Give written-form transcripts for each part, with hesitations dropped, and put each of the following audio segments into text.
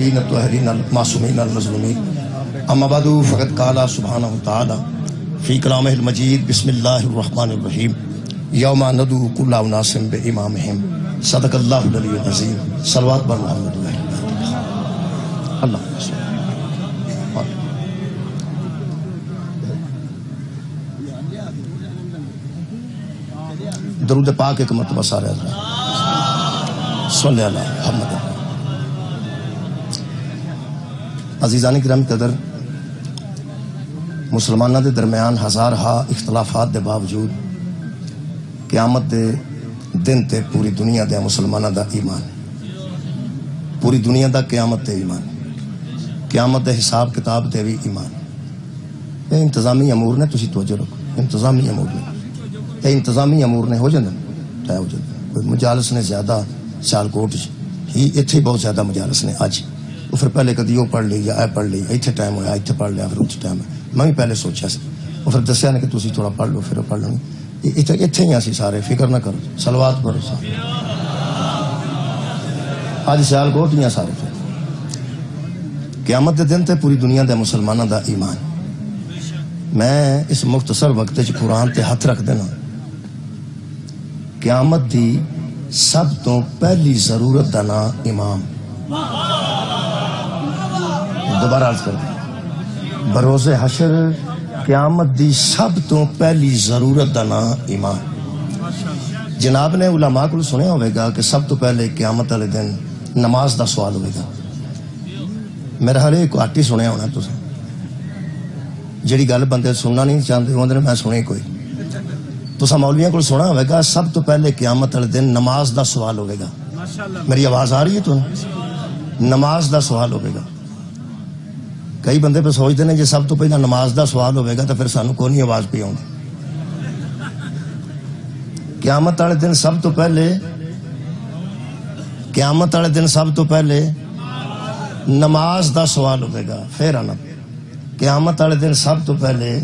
الطاهرين الطاهرين المعصومين المظلومين اما بعد فقد قال سبحانه وتعالى في كلامه المجيد بسم الله الرحمن الرحيم يوم ندعو كل اناس بامامهم صدق الله العلي العظيم صلوات بر محمد اللہ درود پاک ایک مرتبہ سارے صلی اللہ محمد. عزیزان کرام قدر، مسلمانوں دے درمیان ہزار ہا اختلافات دے باوجود قیامت دے دن تے پوری دنیا دے مسلمانوں دا ایمان، پوری دنیا دا قیامت تے ایمان، قیامت دے حساب کتاب تے بھی ایمان. یہ انتظامی امور نے، تسی توجہ رکھو، انتظامی امور نے، یہ انتظامی امور نے ہو جاندے طے ہو جاندے. کوئی مجالس نے زیادہ سیالکوٹ ہی اتنے بہت زیادہ مجالس نے اج، وہ پھر پہلے کدی وہ پڑھ لی یا اے پڑھ لی، اتنے ٹائم ہویا اتنے پڑھ لیا، پھر اتنے ٹائم ہے. میں بھی پہلے سوچا سی، وہ پھر دسیا نے کہ تسی تھوڑا پڑھ لو، پھر پڑھ لوں. اتنے ہی اسی سارے، فکر نہ کرو، صلوات پڑھو سارے. اج سیالکوٹ ہی سارے. پھر قیامت دے دن تے پوری دنیا دے مسلمانوں دا ایمان. میں اس مختصر وقت قرآن تے ہاتھ رکھ دینا. قیامت دی سب تو پہلی ضرورت دا نام امام. دوبارہ عرض کر دیں، بروز حشر قیامت دی سب تو پہلی ضرورت دا نام امام. جناب نے علماء کو سنیا ہوئے گا کہ سب تو پہلے قیامت والے دن نماز دا سوال ہوئے گا. میرا ہر ایک آٹی سنیا ہونا تسا، جیڑی گل بندے سننا نہیں چاہتے وہ میں سنی کوئی. تسا مولویاں کو سنا ہوئے گا سب تو پہلے قیامت والے دن نماز دا سوال ہوئے گا. میری آواز آ رہی ہے تو نماز دا سوال ہوئے گا. کئی بندے پہ سوچتے ہیں جی سب تو پہلے نماز دا سوال ہوئے گا تو پھر سانو کون ہی آواز پہ آؤں گی. قیامت والے دن سب تو پہلے، قیامت والے دن سب تو پہلے نماز دا سوال ہوئے گا. پھر آنا قیامت والے دن سب تو پہلے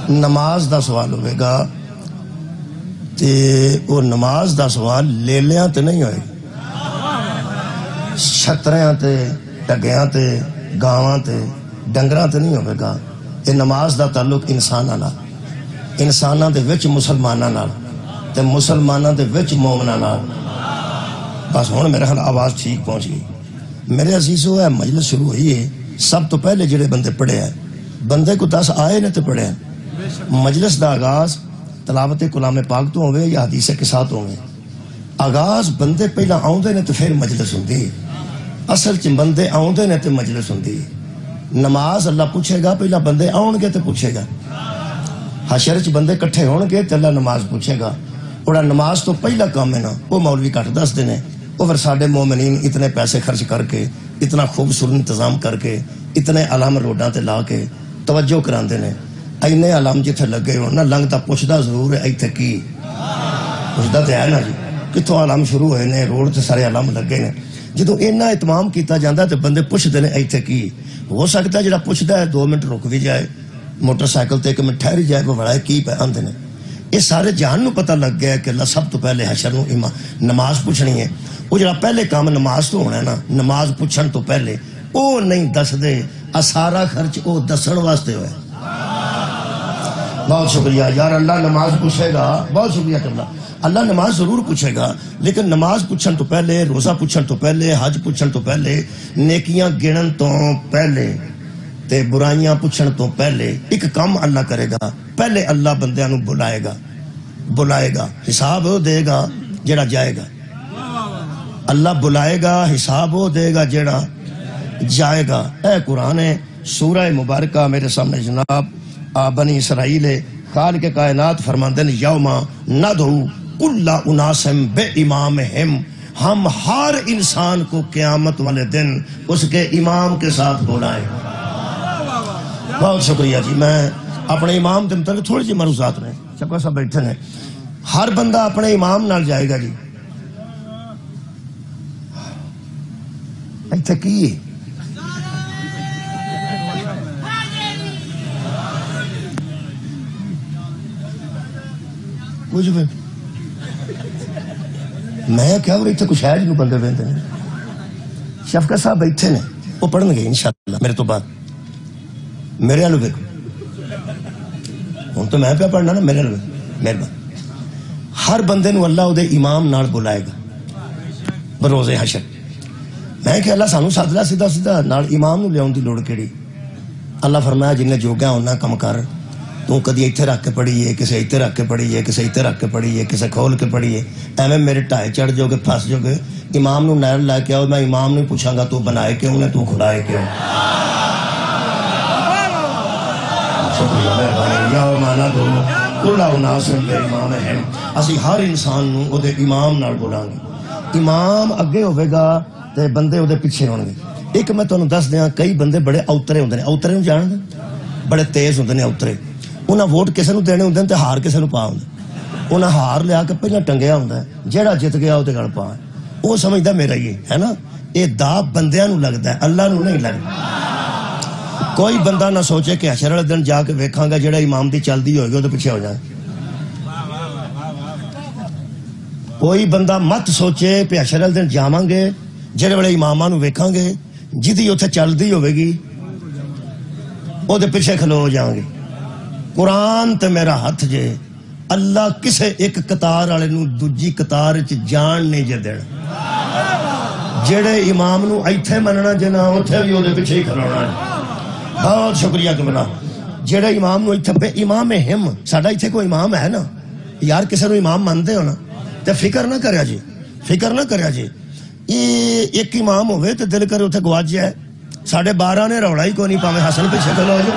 نماز دا سوال ہوئے گا. تے وہ نماز دا سوال لیلیاں تے نہیں ہوئے گا، چھتریاں تے ٹگیاں تے گاواں تے ڈنگراں تے نہیں ہوئے گا. یہ نماز دا تعلق انساناں نال، انساناں دے وچ مسلماناں نال تے مسلماناں دے وچ مومناں نال. بس ہن میرے خیال آواز ٹھیک پہنچ گئی. میرے عزیزو ہے مجلس شروع ہوئی ہے، سب تو پہلے جڑے بندے پڑھے ہیں، بندے کو 10 آئے نے تو پڑھے ہیں. مجلس دا آغاز تلاوت کلام پاک تو ہوئے یا حدیث کے ساتھ ہوئے. آغاز بندے پہلا آؤندے نے تو پھر مجلس ہوندی. اصل چ بندے آؤندے نے تو مجلس ہوندی. نماز اللہ پوچھے گا پہلا بندے آؤن گے تو پوچھے گا. حشر چ بندے کٹھے ہون گے تو اللہ نماز پوچھے گا. اور نماز تو پہلا کام ہے نا، وہ مولوی کٹ دس دینے. وہ پھر ساڈے مومنین اتنے پیسے خرچ کر کے، اتنا خوبصورت انتظام کر کے، اتنے علام روڈاں تے لا کے توجہ کراندے نے. اینے علام جتھے لگے ہون نا لنگتا پوچھدا ضرور ہے ایتھے کی پوچھدا تے ہے نا جی کتھوں علام شروع ہوئے نے، روڈ تے سارے علام لگے نے. جدوں اینا اہتمام کیتا جاندا تے بندے پوچھدے نے ایتھے کی. ہو سکتا ہے جڑا پوچھدا ہے 2 منٹ رک بھی جائے، موٹر سائیکل تے 1 منٹ ٹھہر جائے، وہ بڑا کی پہ آندے نے. یہ سارے جہان نو پتہ لگ گیا کہ اللہ سب تو پہلے حشر نو نماز پوچھنی ہے. وہ جڑا پہلے کام نماز تو ہونا ہے نا، نماز پوچھن تو پہلے او نہیں دس دے، سارا خرچ او دسن واسطے ہوئے. بہت شکریہ یار، اللہ نماز پوچھے گا. بہت شکریہ کرنا. اللہ نماز ضرور پوچھے گا، لیکن نماز پوچھن تو پہلے، روزہ پوچھن تو پہلے، حج پوچھن تو پہلے، نیکیاں گنن تو پہلے تے برائیاں پوچھن تو پہلے ایک کام اللہ کرے گا. پہلے اللہ بندیاں نو بلائے گا، بلائے گا، حساب وہ دے گا جڑا جائے گا. اللہ بلائے گا، حساب وہ دے گا جڑا جائے گا. اے قرآن ہے، سورہ مبارکہ میرے سامنے جناب بنی اسرائیل خالق کائنات فرماندے ہیں یوما ندعو کل اناس بامامہم، ہم ہر انسان کو قیامت والے دن اس کے امام کے ساتھ بلائیں. بہت شکریہ جی. میں اپنے امام کے متعلق تھوڑی جی مروزات میں چکا صاحب بیٹھے ہیں. ہر بندہ اپنے امام نال جائے گا جی. ایتھے کی کچھ بھی میں کیا اور اتنے کچھ ہے جنہوں بندے بہتے ہیں شفقت صاحب بیٹھے نے وہ پڑھن گے انشاءاللہ میرے تو بعد میرے والوں دیکھو ہوں تو میں پہ پڑھنا نا میرے والوں مہربانی ہر بندے نو اللہ دے امام نال بلائے گا بروز حشر میں کہ اللہ سانو سد لا سیدھا سیدھا نال امام نو لیاؤن دی لوڑ کیڑی اللہ فرمایا جن نے جوگا ہونا کم کر تو کدی اتنے رکھ کے پڑھی ہے کسی اتنے رکھ کے پڑھی ہے کسی اتنے رکھ کے پڑھی ہے کسی کھول کے پڑھی ہے ایویں میرے ٹائے چڑھ جاؤ گے پھنس جاؤ گے امام نو نہر لے کے آؤ میں امام نے پوچھاں گا تو بنائے کیوں نے تو کھلائے کیوں اسی ہر انسان نو او دے امام نال بولاں گے امام اگے ہوے گا تے بندے او دے پیچھے ہون گے ایک میں تانوں دس دیاں کئی بندے بڑے اوترے ہوندے نے اوترے نوں جان دے بڑے تیز ہوندے نے اوترے انہاں ووٹ کسے نوں دینے ہوندے تے ہار کسے نوں پا ہوندے انہاں ہار لیا کے پہلا ٹنگیا ہوندا ہے جیڑا جت گیا او تے گل پا وہ سمجھدا میرا ہی ہے نا یہ دا بندیاں نوں لگدا ہے اللہ نوں نہیں لگدا کوئی بندہ نہ سوچے کہ حشر والے دن جا کے ویکھاں گا جڑا امام دی چلدی ہوئے گی او دے پیچھے ہو جائے کوئی بندہ مت سوچے کہ حشر والے دن جاواں گے جڑے والے اماماں نوں ویکھاں گے جدی اوتھے چلدی ہوے گی او دے پیچھے کھلو جاؤں گے قرآن تے میرا ہاتھ جے اللہ کسے ایک قطار والے نوں دوجی قطار وچ جان نہیں جے دینا جڑے امام نوں ایتھے مننا جے نہ اوتھے وی او دے پیچھے ہی کھلونا ہے بہت شکریہ کبلا جڑے امام نوں ایتھے پہ امام ہم ساڈا ایتھے کوئی امام ہے نا یار کسے نوں امام مانتے ہو نا تے فکر نہ کریا جی فکر نہ کریا جی یہ ایک امام ہوئے تے دل کرے اوتھے گواچ جائے 12:30 نے روڑا ہی کوئی نہیں پاویں حسن پیچھے کھلو جو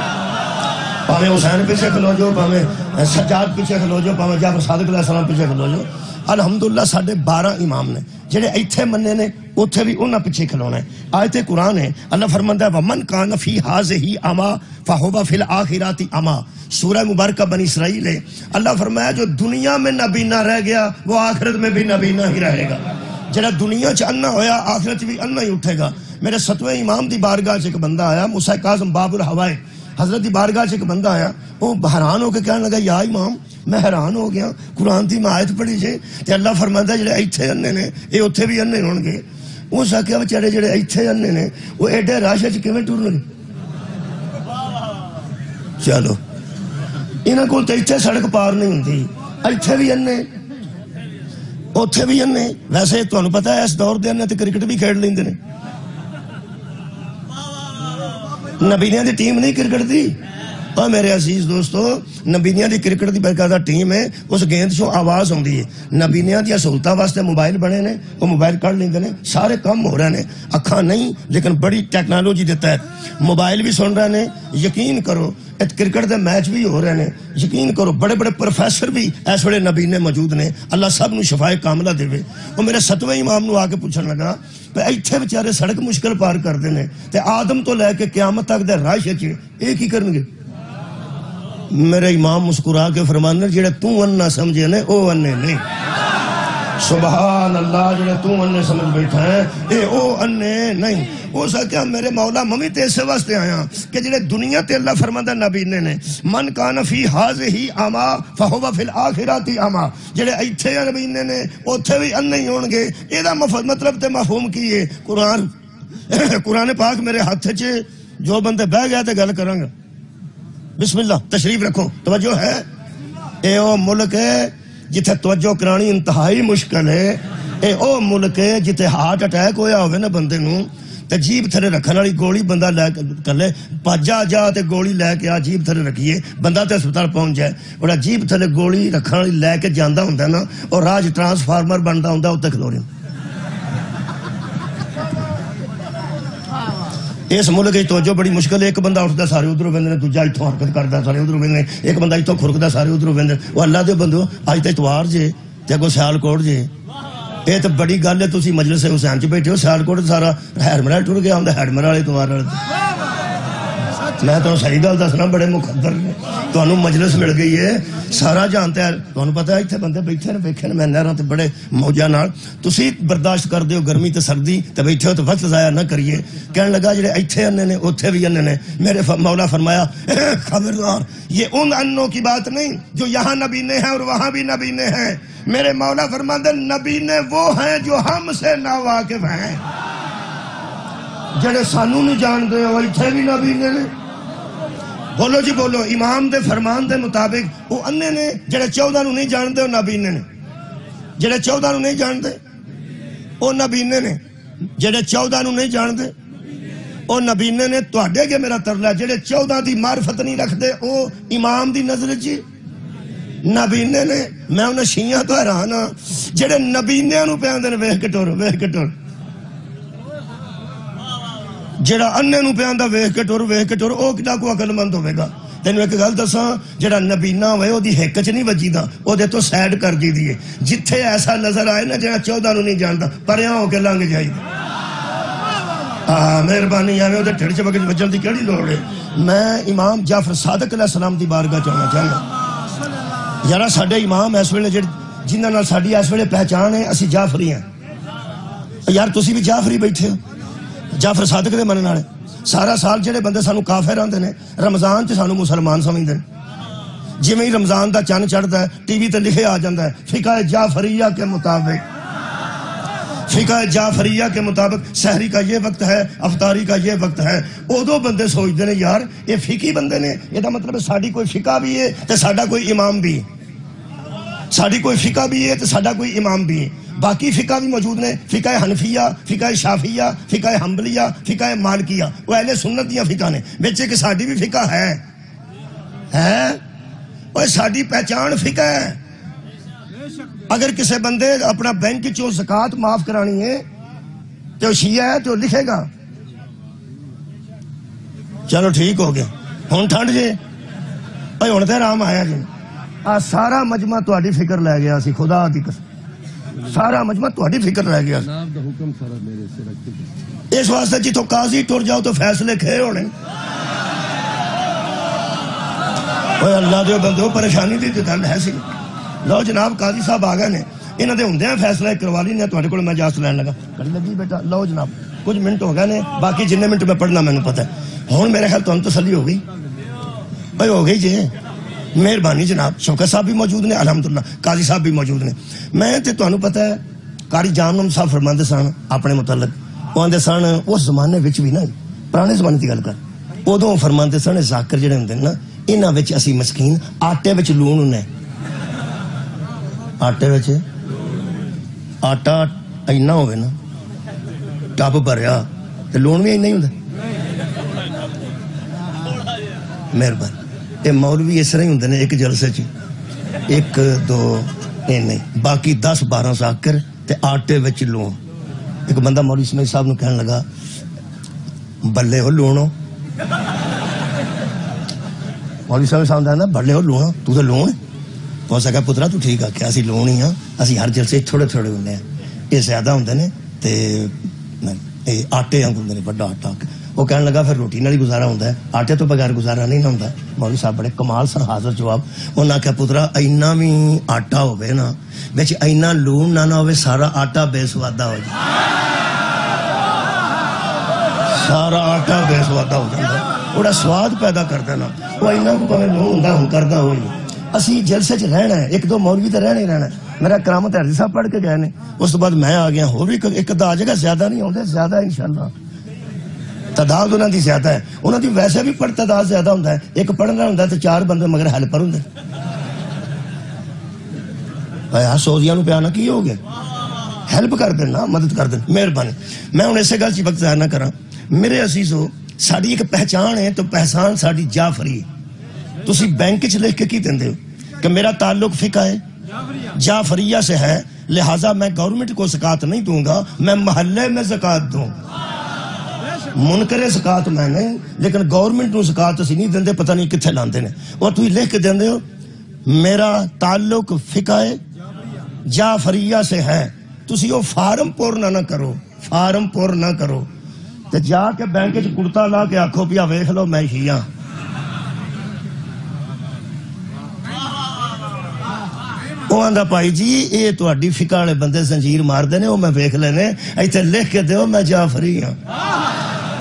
پاویں حسین پیچھے کھلو جو پاویں سجاد پیچھے کھلو جو پاویں جعفر صادق علیہ السلام پیچھے کھلو جو الحمدللہ 12:30 امام نے جڑے ایتھے مننے نے اوتھے بھی انہاں پیچھے کھلونا ہے آیت قرآن ہے اللہ فرماندا ہے ومن کان فی ھذہ اما فہو فی الاخرۃ اما سورہ مبارکہ بنی اسرائیل ہے اللہ فرمایا جو دنیا میں نابینا رہ گیا وہ آخرت میں بھی نابینا ہی رہے گا جڑا دنیا چ انا ہویا آخرت بھی انا ہی اٹھے گا میرے 7ویں امام دی بارگاہ چ ایک بندہ آیا موسیٰ کاظم باب الہوائے حضرت دی بارگاہ چ ایک بندہ آیا وہ حیران ہو کے کہنے لگا یا امام میں حیران ہو گیا قرآن دی میں آیت پڑھی جے تے اللہ فرماندا ہے جڑے ایتھے انے نے اے اوتھے بھی انے ہون گے اس آکھیا بیچارے جڑے ایتھے انے نے وہ ایڈے راش وچ کیویں ٹرن گے چلو انہاں کول تے ایتھے سڑک پار نہیں ہوندی ایتھے بھی انے اوتھے بھی انے ویسے تانوں پتہ ہے اس دور دے انے تے کرکٹ بھی کھیڈ لیندے نے نبینیاں دی ٹیم نہیں کرکٹ دی اور میرے عزیز دوستو نبینیاں دی کرکٹ دی باقاعدہ ٹیم ہے اس گیند چوں آواز آندی ہے نبینیاں دی سہولتاں واسطے موبائل بنے نے وہ موبائل کر لیندے نے سارے کام ہو رہے ہیں اکھاں نہیں لیکن بڑی ٹیکنالوجی دے تحت موبائل بھی سن رہے ہیں یقین کرو کرکٹ دے میچ بھی ہو رہے ہیں یقین کرو بڑے بڑے پروفیسر بھی اس ویلے نبینے موجود نے اللہ سب نو شفائے کاملہ دے وہ میرے 7ویں امام نو آ کے پوچھن لگا ایتھے بیچارے سڑک مشکل پار کرتے ہیں تے آدم تو لے کے قیامت تک دے راہ وچ یہ کی کرن گے میرے امام مسکرا کے فرمانے جڑے تو انا سمجھے نے او انے نہیں سبحان اللہ جڑے تو انے سمجھ بیٹھا ہے اے او انے نہیں ہو سکیا میرے مولا ممی تے اسے واسطے آیا کہ جڑے دنیا تے اللہ فرماندہ نبینے نے من کان فی ھذہ اما فہو فی الاخرۃ اما جڑے ایتھے نبینے نے اوتھے بھی انے ہی ہون گے اے دا مطلب تے مفہوم کی ہے قرآن پاک میرے ہاتھ وچ جو بندے بہ گیا تے گل کراں گا بسم اللہ تشریف رکھو توجہ ہے اے او ملک ہے جتھے توجہ کرانی انتہائی مشکل ہے اے او ملک ہے جتھے ہارٹ اٹیک ہویا ہوئے نا بندے نوں تے جیب تھلے رکھن والی گولی بندہ لے کر لے پاجا جا تے گولی لے کے آ جیب تھلے رکھیے بندہ تے ہسپتال پہنچ جائے اور جیب تھلے گولی رکھن والی لے کے جاندا ہوندا نا اور راج ٹرانسفارمر بندا ہوندا اوتے کھلو رہے اس ملک کی توجہ بڑی مشکل ہے ایک بندہ اٹھتا سارے ادھر ویندے دوجا اتوں حرکت کرتا سارے ادھر ویندے ایک بندہ اتوں کھرکتا سارے ادھر ویندے وہ اللہ دے بندو اج تے اتوار جے تے اگوں سیالکوٹ جے یہ تو بڑی گل ہے تسی مجلس حسین چ بیٹھے ہو سیالکوٹ سارا ہیڈمرال ٹر گیا ہوندا ہیڈمرال والے اتوار والے میں تو صحیح گل دسنا بڑے مقدر نے تانوں مجلس مل گئی ہے سارا جانتا ہے تانوں پتہ ہے ایتھے بندے بیٹھے نے ویکھے نے میں نہراں تے بڑے موجاں نال تسی برداشت کر دیو گرمی تے سردی تے بیٹھے ہو تو وقت ضائع نہ کریے کہنے لگا جڑے ایتھے انے نے اوتھے بھی انے نے میرے مولا فرمایا خبردار یہ ان انوں کی بات نہیں جو یہاں نبینے ہیں اور وہاں بھی نبینے ہیں میرے مولا فرماتے نبینے وہ ہیں جو ہم سے ناواقف ہیں جڑے سانو نہیں جانتے وہ اتنے بھی نبینے نے. بولو جی بولو. امام دے فرمان دے مطابق وہ انے نے جڑے 14 نو نہیں جانتے وہ نبینے نے. جڑے 14 نو نہیں جانتے وہ نبینے نے. جڑے 14 نو نہیں جانتے وہ نبینے نے. تو اڈے کے میرا ترلا جڑے 14 دی معرفت نہیں رکھتے وہ امام دی نظر چی نبینے نے. میں انہیں شیعہ تو حیران ہاں جڑے نبینے نو پہ آندے نے ویکھ کے ٹر ویکھ کے ٹر. جڑا انے نو پہ آندا ویکھ کے ٹر او کڈا کو عقل مند ہوے گا. تینوں ایک گل دساں جڑا نبینا ہوئے او دی ہک چ نہیں وجی دا او دے تو سائڈ کر دی دیے. جتھے ایسا نظر آئے نا جڑا 14 نو نہیں جاندا پریاں ہو کے لنگ جائی. مہربانی آوے او دے ٹھڑ چ وجن دی کیڑی لوڑ ہے. میں امام جعفر صادق علیہ السلام دی بارگاہ چاہنا چاہنا یارا ساڈے امام اس ویلے جنہاں نال ساڈی اس ویلے پہچان ہے اسی جعفری ہیں. یار تسی بھی جعفری بیٹھے ہو جعفر صادق دے منن والے. سارا سال جڑے بندے سانو کافر آندے نے رمضان چ سانو مسلمان سمجھدے نے. جویں ہی رمضان دا چن چڑھدا ہے ٹی وی تے لکھے آ جاندا ہے فقہ جعفریہ کے مطابق. فقہ جعفریہ کے مطابق سحری کا یہ وقت ہے افطاری کا یہ وقت ہے. ادو بندے سوچتے ہیں یار یہ فقی بندے نے یہ مطلب ساری کوئی فقہ بھی ہے تو ساڈا کوئی امام بھی ہے. ساری کوئی فقہ بھی ہے تو ساڈا کوئی امام بھی ہے. باقی فقہ بھی موجود نے. فقہ حنفیہ فقہ شافیہ فقہ حنبلیہ فقہ مالکیہ وہ اہل سنت دیاں فقہ نے. بچے کہ ساڈی بھی فقہ ہے وہ ساڈی پہچان فقہ ہے. اگر کسی بندے اپنا بینک چوں زکات معاف کرانی ہے تو شیعہ ہے تو لکھے گا. چلو ٹھیک ہو گیا ہن ٹھنڈ جے بھائی ہن تے آرام آیا جی. سارا مجمع تہاڈی فکر لے گیا سی خدا دی قسم. سارا مجمع تہاڈی فکر رہ گیا. اس واسطے جتوں قاضی ٹر جاؤ تو فیصلے کھے ہونے. اوے اللہ دے بندو پریشانی دی گل ہے سی. لو جناب قاضی صاحب آ گئے نے انہاں دے ہوندیاں فیصلہ کروا لینے تہاڈے کول میں اجازت لین لگا. کر لگی بیٹا لو جناب کچھ منٹ ہو گئے نے باقی جننے منٹ میں پڑھنا مینوں پتہ ہے. ہن میرے خیال تانوں تسلی ہو گئی بھائی ہو گئی جی. مہربانی جناب. شوکت صاحب بھی موجود نے الحمدللہ قاضی صاحب بھی موجود نے. میں تے تانوں پتہ ہے قاری جان صاحب فرماندے سن اپنے متعلق وہ آندے سن اس زمانے وچ بھی نا پرانے زمانے دی گل کر ادوں فرماندے سن ذاکر جڑے ہوندے نا انہاں وچ اسی مسکین آٹے وچ لون ہونے. آٹے وچ آٹا اینا ہوئے نا ٹب بھریا تے لون بھی اینا ہی ہوندا. مہربانی. یہ مولوی اس طرح ہی ہوندے نے ایک جلسے چ ایک دو نہیں باقی 10-12 ذاکر تے آٹے وچ لون. ایک بندہ مولوی اسماعیل صاحب نو کہنے لگا بلے ہو لونو. مولوی صاحب نے بلے ہو لونو تو تے لون. تو اس کہا پترا تو ٹھیک آ کہ اسی لون ہی ہاں اسی ہر جلسے تھوڑے تھوڑے ہوندے ہیں. یہ زیادہ ہوندے نے تے آٹے ہوندے نے بڑا آٹا. وہ کہنے لگا پھر روٹی نال ہی گزارا ہوتا ہے آٹے تو بغیر گزارا نہیں ہوتا. مولوی صاحب بڑے کمال سن حاضر جواب. انہاں کہا پترا اینا بھی آٹا ہوئے نا بچ اینا لون نہ ہوئے سارا آٹا بے سوادہ ہو جائے. سارا آٹا بے سوادہ ہو جائے. بڑا سواد پیدا کرتا نا وہ اینا کو پہلے لون ہوندہ ہوں کردہ ہوئی. اسی جلسے چ رہنا ہے ایک دو مولوی تو رہنا ہی رہنا ہے. میرا کرامت حرزی صاحب پڑھ کے گئے نے اس تو بعد میں آ گیا. ہو بھی ایک ادا آ جائے گا زیادہ نہیں ہوتے زیادہ انشاءاللہ تعداد انہوں دی زیادہ ہے. انہوں دی ویسے بھی پڑھ تعداد زیادہ ہوتا ہے. ایک پڑھنا ہوتا ہے تو 4 بندے مگر ہیلپر ہوں. سوزیاں نو پیانا کی ہو گیا ہیلپ کر دینا مدد کر دینا مہربانی. میں ہوں اسے گل چ وقت ضائع نہ کرا. میرے عزیزو ساری ایک پہچان ہے تو پہچان ساری جعفری. تسی بینک چ لکھ کے کی دیندے ہو کہ میرا تعلق فقہ ہے جعفریہ سے ہے لہٰذا میں گورنمنٹ کو زکوٰۃ نہیں دوں گا میں محلے میں زکوٰۃ دوں. منکر زکوٰۃ میں نہیں لیکن گورنمنٹ نو زکوٰۃ اسی نہیں دیندے پتہ نہیں کتنے لاندے نے. اور تسی لکھ کے دیندے ہو میرا تعلق فقہ جعفریہ سے ہے. تسی وہ فارم پورنا نہ کرو فارم پور نہ کرو تے جا کے بینک چ کرتا لا کے آکھو پیا ویکھ لو میں شیعہ. وہ آندا بھائی جی یہ تہاڈی فقہ والے بندے زنجیر مار دے نے وہ میں ویکھ لینے ایتھے لکھ کے دیو میں جعفری ہاں.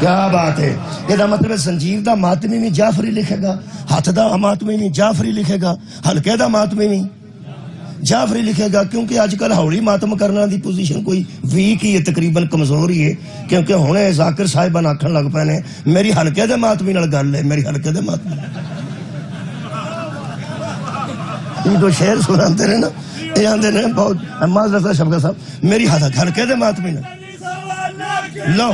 کیا بات ہے. یہ مطلب زنجیر دا ماتمی نہیں جعفری لکھے گا ہاتھ دا ماتمی نہیں جعفری لکھے گا ہلکے دا ماتمی نہیں جعفری لکھے گا کیونکہ اج کل ہولی ماتم کرنے دی پوزیشن کوئی ویک ہی ہے، تقریباً کمزور ہی ہے، کیونکہ ہن ذاکر صاحبان آکھن لگ پے نے میری حلقے دے ماتمی نال گل ہے، میری حلقے دے ماتمی یہ تو شعر سناتے ہیں نا، یہ آندے نے بہت معذرت ہے شفقت صاحب، میری حلقے دے ماتمی نال لو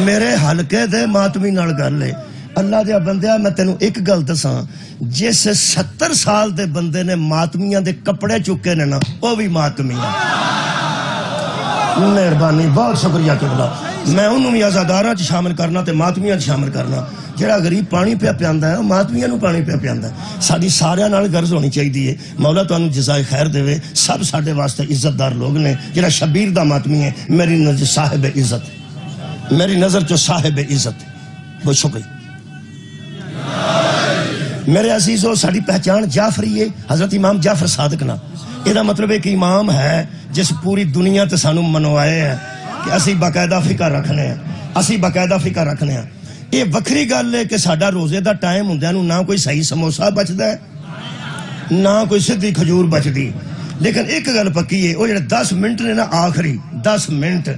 میرے حلقے دے ماتمی نال گل ہے۔ اللہ دیا بندیا میں تینوں ایک گل دساں، جس 70 سال دے بندے نے ماتمیاں دے کپڑے چکے نے نا وہ بھی ماتمیاں۔ مہربانی بہت شکریہ قبلہ، میں انہوں بھی عزاداراں چ شامل کرنا تے ماتمیاں چ شامل کرنا۔ جڑا غریب پانی پیا پیاندا ہے ماتمیاں نو پانی پیا پیاندا ہے۔ ساری سارے نال غرض ہونی چاہیے، مولا تانوں جزائے خیر دے، سب ساڈے واسطے عزت دار لوگ نے۔ جڑا شبیر دا ماتمی ہے میری نظر صاحب عزت، میری نظر چو صاحب عزت، بہت شکریہ۔ میرے عزیزو ساری پہچان جعفری ہے، حضرت امام جعفر صادق نا، یہ مطلب ایک امام ہے جس پوری دنیا تے سانو منوائے ہے کہ اسی باقاعدہ فقہ رکھنے ہیں، اسی باقاعدہ فقہ رکھنے ہیں۔ یہ وکری گل ہے کہ ساڈا روزے دا ٹائم ہوندے نو نہ کوئی صحیح سموسا بچدا ہے نہ کوئی سدھی کھجور بچدی، لیکن ایک گل پکی ہے، وہ جڑے 10 منٹ نے نا آخری 10 منٹ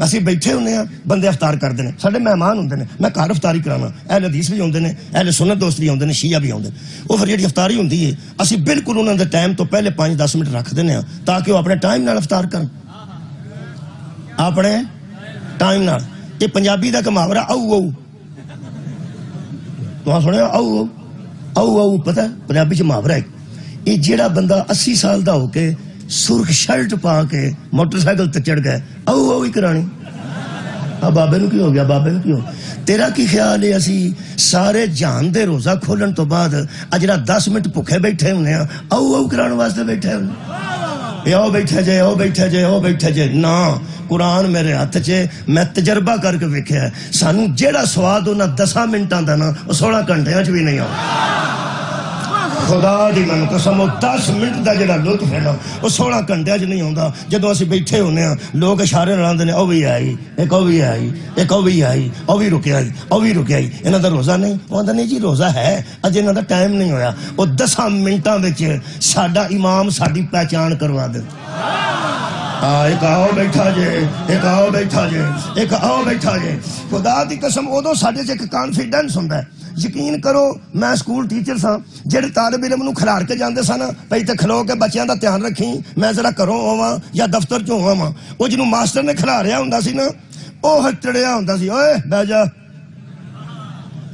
اسی بیٹھے ہونے ہیں، بندے افطار کرتے ہیں، سارے مہمان ہوندے نے، میں گھر افطاری کرانا، اہل حدیث بھی ہوندے نے، اہل سنت دوست بھی ہوندے نے، شیعہ بھی ہوندے نے، وہ پھر جڑی افطاری ہوندی ہے اسی بالکل انہاں دے ٹائم تو پہلے 5-10 منٹ رکھ دینے ہیں تاکہ وہ اپنے ٹائم نال افطار کرن، اپنے ٹائم نال۔ یہ پنجابی دا کماورا او او تو سنیا او او او پتہ پنجابی چ محاورہ ہے۔ یہ جیڑا بندہ 80 سال دا ہو کے سرخ شرٹ پا کے موٹر سائیکل تے چڑھ گئے او او ہی کرانی، بابے نو کی ہو گیا، بابے نو کی ہو تیرا کی خیال ہے اسی سارے جہان دے روزہ کھولن تو بعد اجڑا 10 منٹ بھوکے بیٹھے ہونے ہیں او او کران واسطے بیٹھے ہونے، او بیٹھے جے او بیٹھے جے او بیٹھے جے نا، قرآن میرے ہاتھ چے میں تجربہ کر کے ویکھیا ہے، سانو جیڑا سواد انہاں 10 منٹاں دا نا وہ 16 گھنٹیاں چ بھی نہیں آؤ۔ خدا دی من قسم وہ 10 منٹ دا جڑا لطف ہے نا وہ 16 گھنٹے چ نہیں آتا۔ جدو اسی بیٹھے ہونے ہیں لوگ اشارے لاندے نے او بھی آئی، ایک او بھی آئی، ایک او بھی آئی، او بھی رکے آئی، او بھی رکے آئی، انہاں دا روزہ نہیں، وہ آندا نہیں جی روزہ ہے اج انہاں دا ٹائم نہیں ہویا۔ وہ 10 منٹاں وچ ساڈا امام ساڈی پہچان کروا دے، ایک آؤ بیٹھا جے، ایک آؤ بیٹھا جے، ایک آؤ بیٹھا جے۔ خدا دی قسم ادو ساڈے چ ایک کانفیڈنس ہوندا ہے۔ یقین کرو میں سکول ٹیچر سا، جڑے طالب علم نو کھلار کے جاندے سن پئی تے کھلو کے بچیاں دا دھیان رکھیں، میں ذرا گھروں ہوواں یا دفتر چوں ہوواں، او جنوں ماسٹر نے کھلاریا ہوندا سی نا او ہچڑیا ہوندا سی، اوئے بیٹھ جا،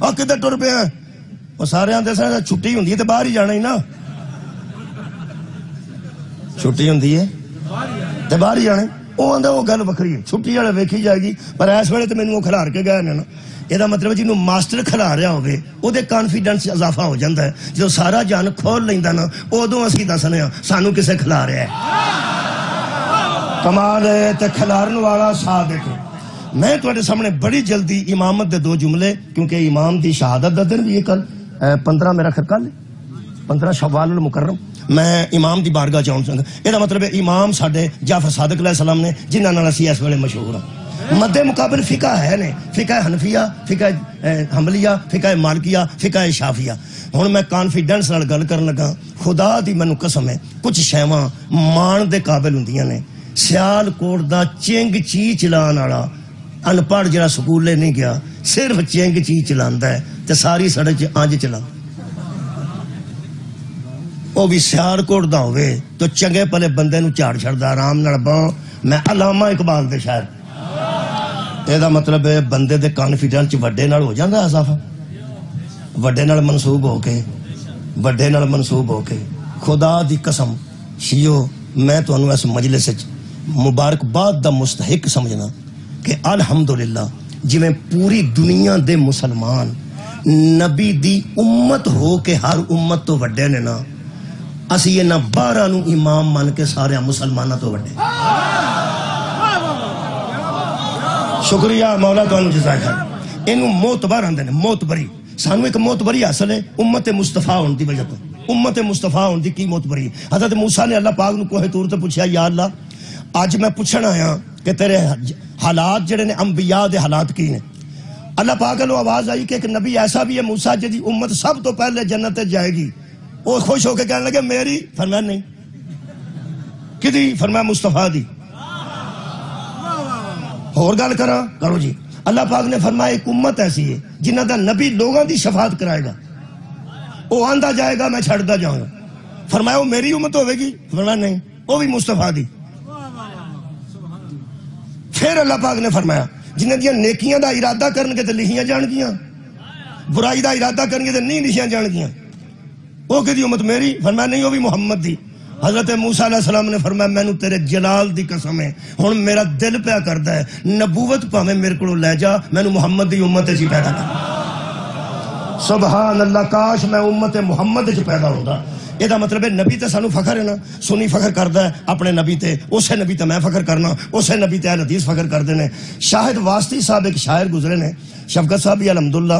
او کدھر ٹر پیا، او سارے آندے سن چھٹی ہوندی ہے تے باہر ہی جانا ہی نا، چھٹی ہوندی ہے تے باہر ہی جانا، او آندا وہ گل وکری ہے، چھٹی والے ویکھی جائے گی، پر اس ویلے تے مینوں وہ کھلار کے گئے نے نا۔ یہ مطلب جنہوں ماسٹر کھلا رہا ہوگے وہ دے کانفیڈنس اضافہ ہو جاتا ہے، جو سارا جان کھول لیندہ نا ادو اسی دسنے ہاں سانو کسے کھلا رہا ہے، کمال ہے تے کھلارن والا صادق۔ میں تواڈے سامنے بڑی جلدی امامت دے 2 جملے، کیونکہ امام دی شہادت دا دن بھی یہ کل 15 میرا خیر کل 15 شوال المکرم میں امام دی بارگاہ چاہوں سنگا، یہ مطلب ہے امام ساڈے جعفر صادق علیہ السلام نے جنہاں نال اسی اس ویلے مشہور ہاں۔ مد مقابل فقہ ہے نے، فقہ حنفیہ، فقہ حنبلیہ، فقہ مالکیہ، فقہ شافیہ۔ ہن میں کانفیڈنس نال گل کرن لگا، خدا دی مینوں قسم ہے کچھ شیواں مان دے قابل ہوندیاں نے۔ سیال کوٹ دا چنگ چی چلان والا ان پڑھ جڑا سکولے نہیں گیا صرف چنگ چی چلاندا ہے تے ساری سڑک انج چلا، وہ بھی سیال کوٹ دا ہوئے تو چنگے پلے بندے نو جھاڑ چھڑدا آرام نال بہو۔ میں علامہ اقبال دے شاعر، یہ مطلب ہے بندے دے کانفیڈنس وڈے نال ہو جاندہ اضافہ، وڈے نال منسوب ہو کے، وڈے نال منسوب ہو کے۔ خدا دی قسم شیو میں تو انہوں اس مجلس مبارکباد دا مستحق سمجھنا کہ الحمدللہ جی میں پوری دنیا دے مسلمان نبی دی امت ہو کے ہر امت تو وڈے نے نا، اسی یہ نہ 12 نو امام مان کے سارے مسلمانہ تو وڈے۔ شکریہ مولا تو انہوں جزائے خیر۔ انہوں موتبر آندے نے، موتبری سانو ایک موتبری حاصل ہے امت مصطفیٰ ہون دی وجہ تو۔ امت مصطفیٰ ہون دی کی موتبری؟ حضرت موسیٰ نے اللہ پاک نو کوہ طور تے پوچھا یا اللہ آج میں پوچھن آیا کہ تیرے حالات جڑے نے انبیاء دے حالات کی نے۔ اللہ پاک نے آواز آئی کہ ایک نبی ایسا بھی ہے موسیٰ جی امت سب تو پہلے جنت جائے گی، وہ خوش ہو کے کہنے لگے میری؟ فرمایا نہیں. کدی؟ فرمایا مصطفیٰ دی. اور گل کرا کرو جی. اللہ پاک نے فرمایا ایک امت ایسی ہے جنہ دا نبی لوگوں دی شفاعت کرائے گا، وہ آندا جائے گا میں چھڑدا جاؤں گا. فرمایا وہ میری امت ہوے گی؟ فرمایا نہیں، وہ بھی مصطفیٰ دی. پھر اللہ پاک نے فرمایا جنہیں دیا نیکیاں دا ارادہ کرنگے تے لکھیاں جان گیاں، برائی دا ارادہ کرنگے تے نہیں لکھیاں جان گیاں. وہ کہ دی امت میری؟ فرمایا نہیں، وہ بھی محمد دی. حضرت موسیٰ علیہ السلام نے فرمایا میں نو تیرے جلال دی قسم ہے ہن میرا دل پیا کردا ہے نبوت پاویں میرے کولوں لے جا، میں نو محمد دی امت وچ پیدا کر. سبحان اللہ، کاش میں امت محمد وچ پیدا ہوندا. یہ مطلب ہے نبی تے سانو فخر ہے نا. سنی فخر کردا ہے اپنے نبی تے، اسے نبی تے میں فخر کرنا، اسے نبی تے اہل حدیث فخر کردے نے. شاہد واسطی صاحب ایک شاعر گزرے نے، شفقت صاحب بھی الحمدللہ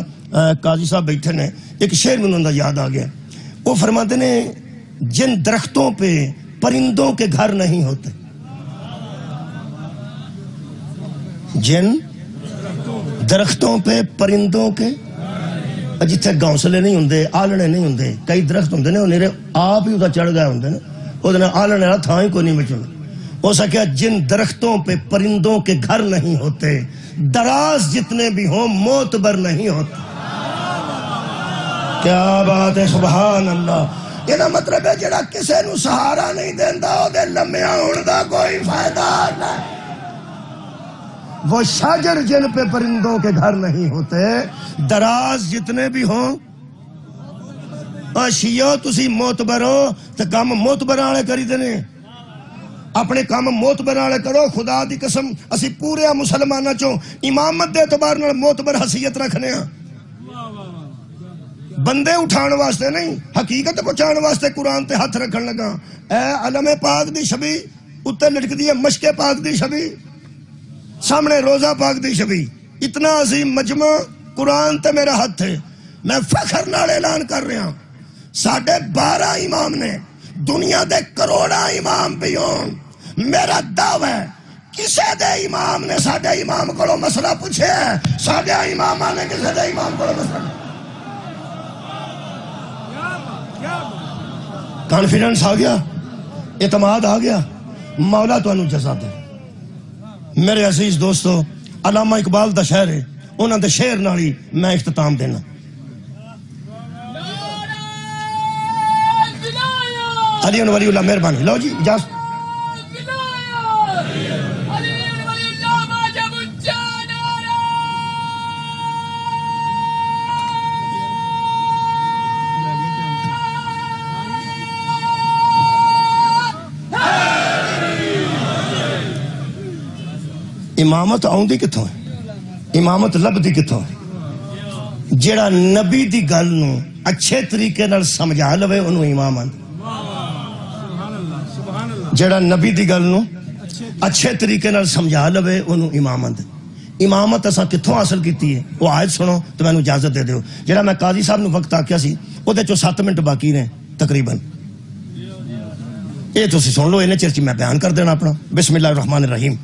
قاضی صاحب بیٹھے نے، ایک شعر میں انہوں نے یاد آ گیا. وہ فرماتے نے جن درختوں پہ پرندوں کے گھر نہیں ہوتے، جن درختوں پہ پرندوں کے جتھے گھونسلے نہیں ہوندے، آلنے نہیں ہوندے. کئی درخت ہوندے نے وہ آپ ہی ادھر چڑھ گئے ہوندے نے، وہ آلنے والا تھا ہی کوئی نہیں بچنا. ہو سکیا جن درختوں پہ پرندوں کے گھر نہیں ہوتے، دراز جتنے بھی ہوں معتبر نہیں ہوتے. کیا بات ہے، سبحان اللہ. یہ مطلب ہے جڑا کسے نو سہارا نہیں دیندا او دے لمیا ہون دا کوئی فائدہ نہیں. وہ شاجر جن پہ پرندوں کے گھر نہیں ہوتے، دراز جتنے بھی ہوں. شیعہ تسی معتبر ہو تو کام معتبر والے کری دینے، اپنے کام معتبر والے کرو. خدا دی قسم اسی پورے مسلماناں چوں امامت دے اعتبار نال معتبر حیثیت رکھنے ہاں. بندے اٹھان واسطے نہیں، حقیقت پہنچان واسطے قرآن تے ہاتھ رکھن لگا. اے علم پاک دی شبی اتنے لٹک دی ہے، مشک پاک دی شبی سامنے روزہ پاک دی شبی. اتنا عظیم مجمع قرآن تے میرا ہاتھ ہے. میں فخر نال اعلان کر رہا ہوں 12.5 امام نے، دنیا دے کروڑا امام بھی ہون. میرا دعویٰ ہے کسے دے امام نے ساڈے امام کو مسئلہ پوچھے ہے، ساڈے امام نے کسے دے امام کو مسئلہ. کانفیڈنس آ گیا، اعتماد آ گیا. مولا تو انہوں جزا دے. میرے عزیز دوستو، علامہ اقبال دا شعر ہے، انہوں دے شعر نالی میں اختتام دینا. علی ولی اللہ مہربانی. لو جی اجازت. امامت آؤندی کتھوں ہے؟ امامت لبدی کتھوں ہے؟ جیڑا نبی دی گل نو اچھے طریقے نال سمجھا لوے انہوں امام آندے. جیڑا نبی دی گل نو اچھے طریقے نال سمجھا لوے انہوں امام آندے. امامت اساں کتھوں حاصل کیتی ہے وہ آیت سنو تو میں اجازت دے دیو. جیڑا میں قاضی صاحب نو وقت آکیا سی او دے چو 7 منٹ باقی نے تقریباً. یہ تو سن لو، انہیں چرچی میں بیان کر دینا اپنا. بسم اللہ الرحمن الرحیم.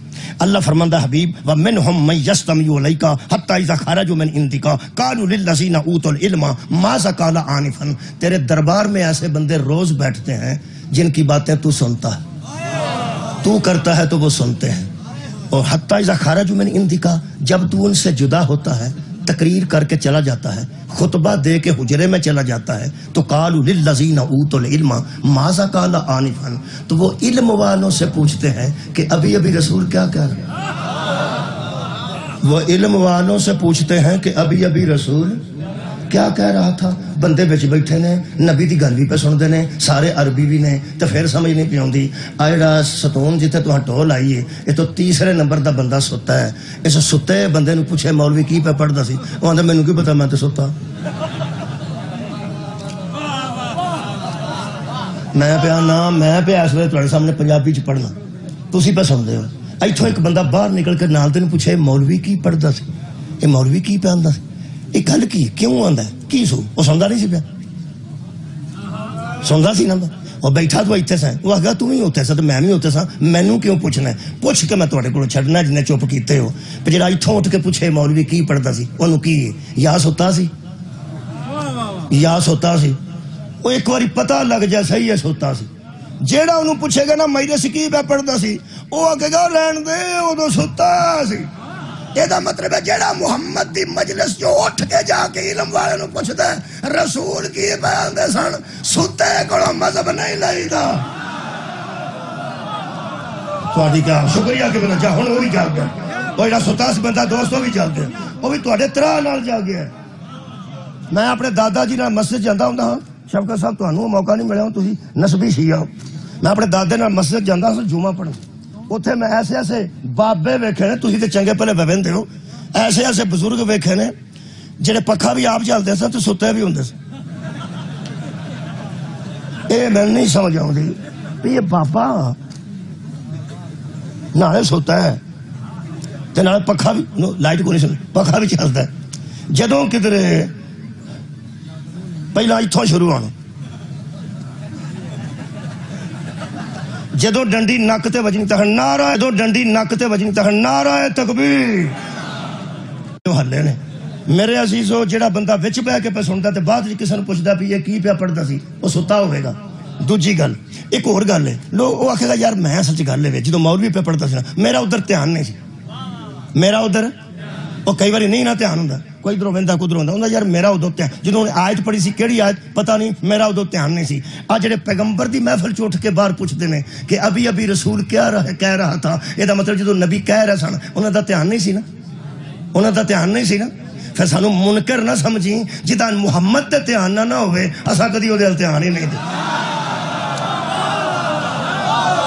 اللہ فرماندہ حبیب وَمِنْهُمْ مَنْ يَسْتَمِعُ إِلَيْكَ حَتَّى إِذَا خَرَجُوا مِنْ عِنْدِكَ قَالُوا لِلَّذِينَ أُوتُوا الْعِلْمَ مَاذَا قَالَ آنِفًا. تیرے دربار میں ایسے بندے روز بیٹھتے ہیں جن کی باتیں تو سنتا ہے، تو کرتا ہے تو وہ سنتے ہیں. اور حَتَّى إِذَا خَرَجُوا مِنْ عِنْدِكَ جب تو ان سے جدا ہوتا ہے، تقریر کر کے چلا جاتا ہے، خطبہ دے کے حجرے میں چلا جاتا ہے، تو قالوا للذین اوتوا العلم ماذا قال آنفا، تو وہ علم والوں سے پوچھتے ہیں کہ ابھی ابھی رسول کیا کہہ رہا. وہ علم والوں سے پوچھتے ہیں کہ ابھی ابھی رسول کیا کہہ رہا تھا. بندے بچ بیٹھے نے، نبی دی گل بھی پہ سن دے نے، سارے عربی بھی نے، تو پھر سمجھ نہیں پی آندی. آئیڑا ستون جتے تو ٹول آئی ہے، یہ تو تیسرے نمبر دا بندہ ستا ہے. اس ستے بندے نو پوچھے مولوی کی پہ پڑھدا سی، وہ آندا مینوں کی پتا میں تے ستا. میں پہ آنا، میں پہ اس ویلے تہاڈے سامنے پنجابی چ پڑھنا، تسی پہ سن دے ہو. ایتھوں ایک بندہ باہر نکل کے نال دے نوں پوچھے مولوی کی پڑھدا سی، یہ مولوی کی پہ آندا سی، یہ گل کی کیوں آندا ہے کی سو. وہ سندا نہیں سی پیا، سندا سی نا. وہ بیٹھا تو اتنے سا، وہ آگا تم ہی ہوتے سا تو میں بھی ہوتے سا، مینوں کیوں پوچھنا ہے؟ پوچھ کے میں تھوڑے کو چھڈنا جنہیں چپ کیتے ہو. پھر جڑا اتھوں اٹھ کے پوچھے مولوی کی پڑھدا سی، انہوں کی یا ستا سی یا سوتا سی. وہ ایک بار پتا لگ جائے صحیح ہے سوتا سی جیڑا انہوں پوچھے گا نا مجلس کی پہ پڑھتا سی وہ آگے گا لین دے ادو ستا سی یہ مطلب ہے جیڑا محمد دی مجلس جو اٹھ کے جا کے علم والے نو پوچھتا ہے رسول کی بیان دے سن ستے کڑو مذہب نہیں لائی دا تھوڑی کیا شکریہ کہ بنا جا ہوں وہ بھی جا گیا وہ جڑا ستا سی بندہ دوستوں بھی جا گیا وہ بھی تھوڑے طرح نال جا گیا میں اپنے دادا جی نال مسجد جاندہ ہوں ہاں شفقت صاحب تو انہوں موقع نہیں ملے ہوں تھی نسبی شیعہ ہو میں اپنے دادے نال مسجد جاندہ ہوں جمعہ پڑھوں اتھے میں ایسے ایسے بابے ویکھے نے تھی تے چنگے پہلے بہن دے ہو ایسے ایسے بزرگ ویکھے نے جڑے پکھا بھی آپ چلتے سن تو ستے بھی ہوں سن اے میں نہیں سمجھ آؤں دی یہ بابا نالے سوتا ہے تے نالے پکھا بھی لائٹ کو نہیں سن پکھا بھی چلتا ہے جدوں کدھر پہلا اتھوں شروع ہونا جدو ڈنڈی نک تے وجنی تک نعرہ جدو ڈنڈی نک تے وجنی تک نعرہ تکبیر جو حلے نے میرے عزیزو جڑا بندہ وچ بہ کے پہ سنتا تے بعد جی کسی نے پوچھتا بھی یہ کی پیا پڑھتا سی وہ ستا ہوئے گا دوجی گل ایک اور گل ہے لوگ وہ آکھے گا یار میں سچ گل ہے جدو مولوی پہ پڑھتا سی نا میرا ادھر دھیان نہیں سی میرا ادھر وہ کئی باری نہیں نہ دھیان ہوندا کوئی ادھروں ویندا کوئی ادھروں ہوندا ہوندا یار میرا ادھر دھیان جدوں آیت پڑھی سی کیڑی آیت پتہ نہیں میرا ادھر دھیان نہیں سی آ جڑے پیغمبر دی محفل چ اٹھ کے باہر پوچھتے ہیں کہ ابھی ابھی رسول کہہ رہا تھا یہ مطلب جدوں نبی کہہ رہے سن انہاں دا دھیان نہیں سی نا انہاں دا دھیان نہیں سی نا پھر سانو منکر نہ سمجھی جدا محمد تے دھیان نہ ہوئے اساں کدی اودے ال دھیان ہی نہیں دے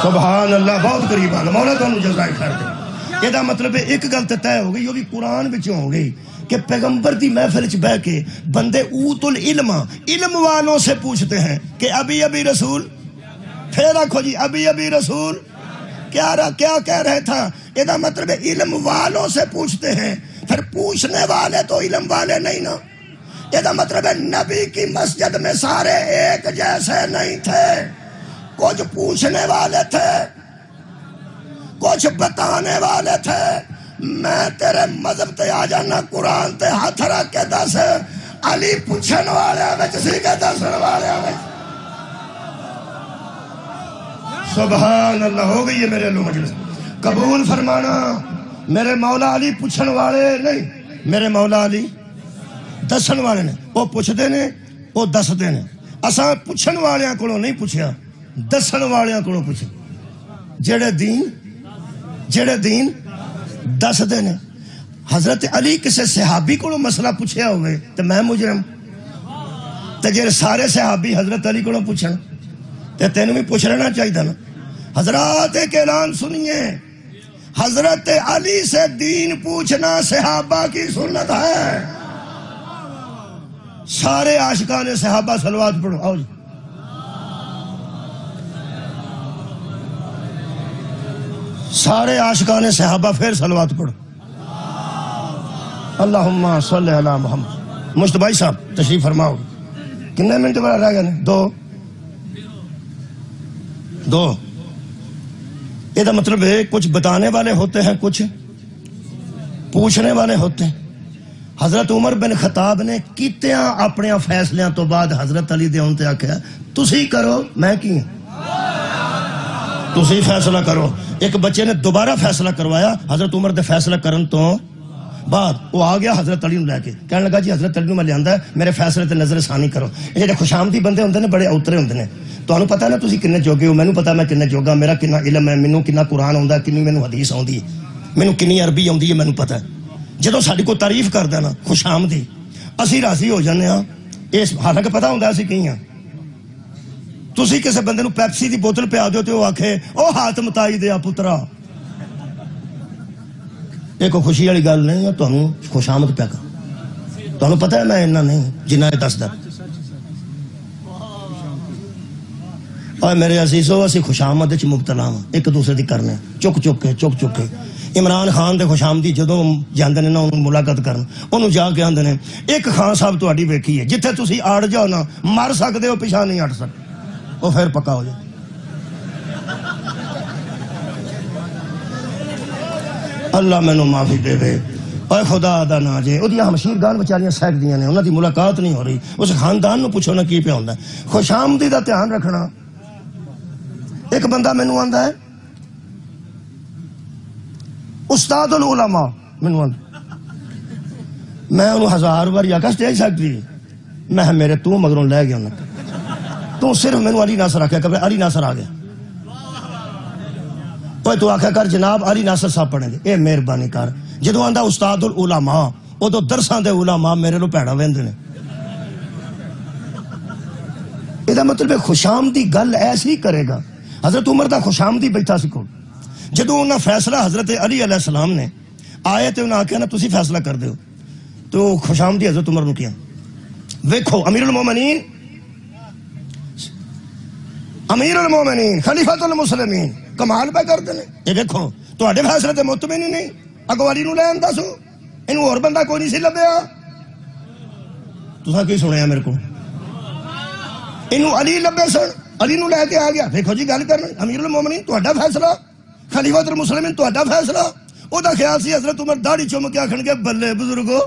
سبحان اللہ بہت قریب آ مولا تانوں جزائے خیر دے یہ مطلب ایک گل تے طے ہو گئی وہ بھی قرآن وچوں ہو گئی کہ پیغمبر دی محفل چ بیٹھ کے بندے اوت العلم علم والوں سے پوچھتے ہیں کہ ابھی ابھی رسول پھر رکھو جی ابھی ابھی رسول کیا کہہ رہے تھا یہ مطلب علم والوں سے پوچھتے ہیں پھر پوچھنے والے تو علم والے نہیں نا یہ مطلب نبی کی مسجد میں سارے ایک جیسے نہیں تھے کچھ پوچھنے والے تھے کچھ بتانے والے تھے میں تیرے مذہب تے آ جانا قرآن تے ہاتھ رکھ کے دس علی پوچھن والے وچ سی کے دسن والے وچ سبحان اللہ ہو گئی ہے میرے لو مجلس قبول فرمانا میرے مولا علی پوچھن والے نہیں میرے مولا علی دسن والے نے وہ پوچھتے نے وہ دستے نے اساں پوچھن والیاں کولوں نہیں پوچھیا دسن والیاں کولوں پوچھیا جڑے دین دستے نے حضرت علی کسے صحابی کو مسئلہ پوچھیا ہوئے تو میں مجرم تو جے سارے صحابی حضرت علی کو پوچھن تو تینوں بھی پوچھ لینا چاہیے نا حضرات ایک اعلان سنیے حضرت علی سے دین پوچھنا صحابہ کی سنت ہے سارے عاشقان صحابہ صلوات پڑھو آؤ جی سارے عاشقان صحابہ پھر صلوات پڑھو اللہم صلی علی محمد مشتبہ صاحب تشریف فرماؤ کتنے منٹ بڑا رہ گئے دو یہ مطلب ہے کچھ بتانے والے ہوتے ہیں کچھ پوچھنے والے ہوتے ہیں حضرت عمر بن خطاب نے کیتیاں اپنے فیصلیاں تو بعد حضرت علی دے انتے آکھیا تسی کرو میں کی تسی فیصلہ کرو ایک بچے نے دوبارہ فیصلہ کروایا حضرت عمر دے فیصلہ کرن تو بعد وہ آ گیا حضرت علی لے کے کہنے لگا جی حضرت علی میں لیا میرے فیصلے تے نظر ثانی کرو یہ جڑے خوشامدی بندے ہوندے نے بڑے اوترے ہوندے نے تانوں پتہ نا تسی کنے جوگے ہو مینوں پتہ میں کنے جوگا میرا کنا علم ہے مینوں کنا قرآن آوندا کنی مینوں حدیث آوندی ہے مینوں کنی عربی آوندی ہے مینوں پتہ ہے جدوں ساڈی کو تعریف کردا نا خوشامدی اسی راضی ہو جانے ہاں اس حالانکہ پتہ ہوندا اسی کی ہاں تسی کسے بندے نوں پیپسی دی بوتل پیا دیو تے او آکھے او ہاتھ متائی دیا پترا ایک خوشی والی گل نہیں ہے تانوں خوشامد پیا کر تانوں پتہ ہے میں اتنا نہیں جنہ دسدا اور میرے عزیزو اسی خوشامد وچ مبتلا ہاں ایک دوسرے دی کرنے چک کے عمران خان دے خوشامدی جدوں جاندے نے نا انہوں ملاقات کرن انہوں جا کے آندے نے ایک خان صاحب تہاڈی ویکھی ہے جتھے تسی آڑ جاؤ نا مر سکدے ہو پیچھے نہیں ہٹ سکتے وہ پھر پکا ہو جائے اللہ میں نو معافی دے دے اور خدا دا نا جے وہ ہمشیر گان بچاریاں سیک دیاں نے انہاں دی ملاقات نہیں ہو رہی اس خاندان نو پوچھو نا کی پہ ہوندا ہے خوش آمدی دا دھیان رکھنا ایک بندہ مینوں آندا ہے استاد العلماء مینوں آندا میں انہوں 1000 بار آکھا سٹیج سیکٹری میں میرے تو مگروں لے گیا انہوں تو صرف مینوں علی ناصر آکھیا کہ علی ناصر آ گیا تو آکھا کر جناب علی ناصر صاحب پڑھیں گے اے مہربانی کر جدو آندا استاد العلماء او تو درساں دے علماء میرے لو پیڑا ویندے نے یہ مطلب خوشامدی گل ایسی کرے گا حضرت عمر دا خوشامدی بیٹھا سی کول جدو انہاں فیصلہ حضرت علی علیہ السلام نے آئے تے انہاں آکھیا نا تسی فیصلہ کر دیو تو خوشامدی حضرت عمر نو کیا ویکھو امیر المومنین خلیفۃ المسلمین کمال پہ کر دینے یہ دیکھو تواڈے فیصلے تے مطمئن ہی نہیں اگوالی نو لین دسو اینو اور بندہ کوئی نہیں سی لبیا تساں کی سنیا میرے کو اینو علی لبے سن علی نو لے کے آ گیا دیکھو جی گل کرنا امیر المومنین تواڈا فیصلہ خلیفۃ المسلمین تواڈا فیصلہ او دا خیال سی حضرت عمر داڑھی چوم کے آکھن گے بلے بزرگو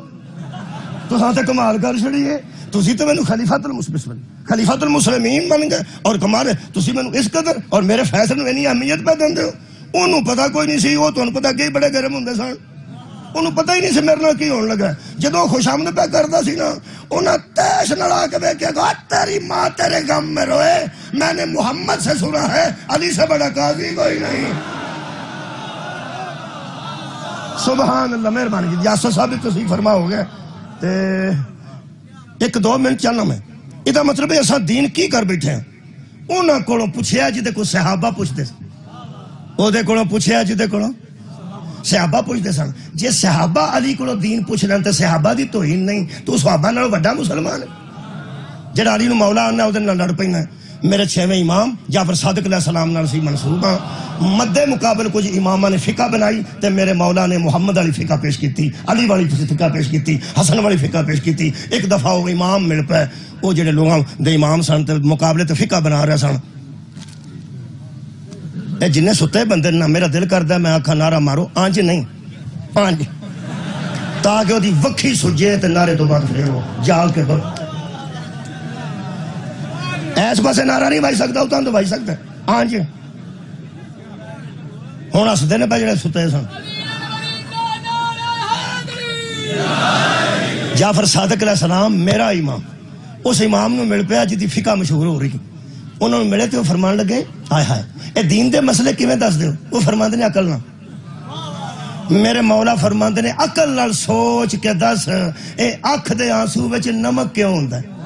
تساں تے کمال کر چھڑیے تسی تے مینوں خلیفۃ المسلمین بن گئے اور کمال ہے تسی مینوں اس قدر اور میرے فیصلے نوں اتنی اہمیت پہ دیندے ہو انہوں پتہ کوئی نہیں سی وہ تانوں پتہ کئی بڑے گرم ہوندے سن انہوں پتہ ہی نہیں سی میرے نال کی ہون لگا جدوں خوشامد پہ کردا سی نا انہاں تیش نال آ کے ویکھیا گا تیری ماں تیرے غم میں روئے میں نے محمد سے سنا ہے علی سے بڑا قاضی کوئی نہیں سبحان اللہ مہربانی جی یاسر صاحب تصحیح فرما ہو گیا تے 1-2 منٹ چلنا میں یہ مطلب ہے اساں دین کی کر بیٹھے ہیں انہاں کولوں پوچھیا جدے کو صحابہ پوچھتے سن او دے کولوں پوچھیا جدے کولوں صحابہ پوچھتے سن جے صحابہ علی کولوں دین پوچھ لین تے صحابہ دی توہین نہیں تو صحابہ نال بڑا مسلمان ہے جڑا علی نو مولا آنا او دے نال لڑ پینا میرے 6ویں امام جعفر صادق علیہ السلام نال سی منسوب ہاں مد مقابل کچھ اماماں نے فقہ بنائی تے میرے مولا نے محمد علی فقہ پیش کیتی علی والی فقہ پیش کیتی حسن والی فقہ پیش کیتی ایک دفعہ وہ امام مل پے وہ جڑے لوگاں دے امام سن تے مقابلے تے فقہ بنا رہے سن اے جنہیں ستے بندے نا میرا دل کردا ہے میں آکھا نعرہ مارو آنج نہیں آنج تاکہ وہ دی وکھی سجے تے نعرے تو بعد پھیرو جال کے بعد ایس پاسے نعرہ نہیں بھائی سکتا اتنا تو بھائی سکتا ہے آنج ہونا سدے نے پہ جڑے ستے سن جعفر صادق علیہ السلام میرا امام اس امام نو مل پیا جی فقہ مشہور ہو رہی انہوں نے ملے تو وہ فرمان لگے ہائے ہائے اے دین دے مسئلے کیویں دس دیو وہ فرماندے نے عقل نہ میرے مولا فرماندے نے عقل نال سوچ کے دس اے اکھ دے آنسو وچ نمک کیوں ہوندا ہے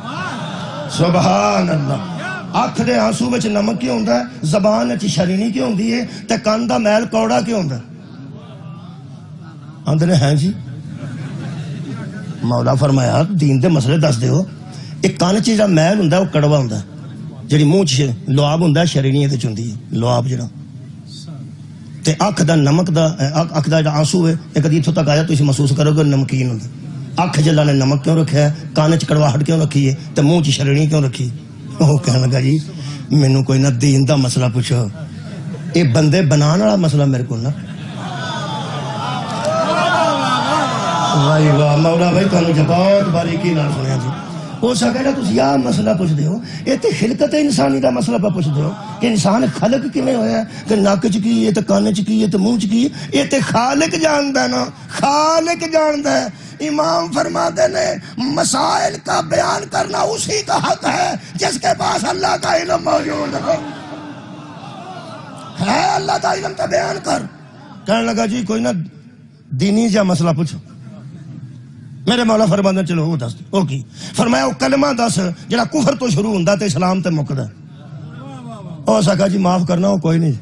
سبحان اللہ اکھ دے آنسو وچ نمک کیوں ہوندا ہے زبان وچ شرینی کیوں ہوندی ہے تے کان دا میل کوڑا کیوں ہوندا ہے آندے نے ہیں جی مولا فرمایا دین دے مسئلے دس دیو ایک کان چ جڑا میل ہوندا ہے وہ کڑوا ہوندا ہے جڑی منہ چ لعاب ہوندا ہے شرینی تے چوندی ہے لعاب جڑا تے اکھ دا نمک دا اکھ دا جڑا آنسو ہے ایک دی تک آیا تسی محسوس کرو گے نمکین ہوندا اکھ جلا نے نمک کیوں رکھیا ہے کان چ کڑواہٹ کیوں رکھی ہے تے منہ چ شرینی کیوں رکھی وہ کہنے لگا جی مینوں کوئی نہ دین دا مسئلہ پوچھو اے بندے بنان والا مسئلہ میرے کو نا واہ واہ مولا بھائی تانوں بہت باریکی نال سنیا جی ہو سکے نا تسی آ مسئلہ پوچھ دیو یہ تے خلقت انسانی دا مسئلہ پہ پوچھ دیو کہ انسان خلق کیویں ہویا ہے کہ نک چ کی ہے تے کان چ کی ہے تے منہ چ کی ہے یہ تے خالق جاندا ہے نا خالق جاندا ہے امام فرماتے نے مسائل کا بیان کرنا اسی کا حق ہے جس کے پاس اللہ کا علم موجود ہے اللہ کا علم کا بیان کر کہنے لگا جی کوئی نہ دینی جا مسئلہ پوچھو میرے مولا فرماتے ہیں چلو وہ دس او کی فرمایا وہ کلمہ دس جڑا کفر تو شروع ہوندا تے اسلام تے مکدا او سکا جی معاف کرنا وہ کوئی نہیں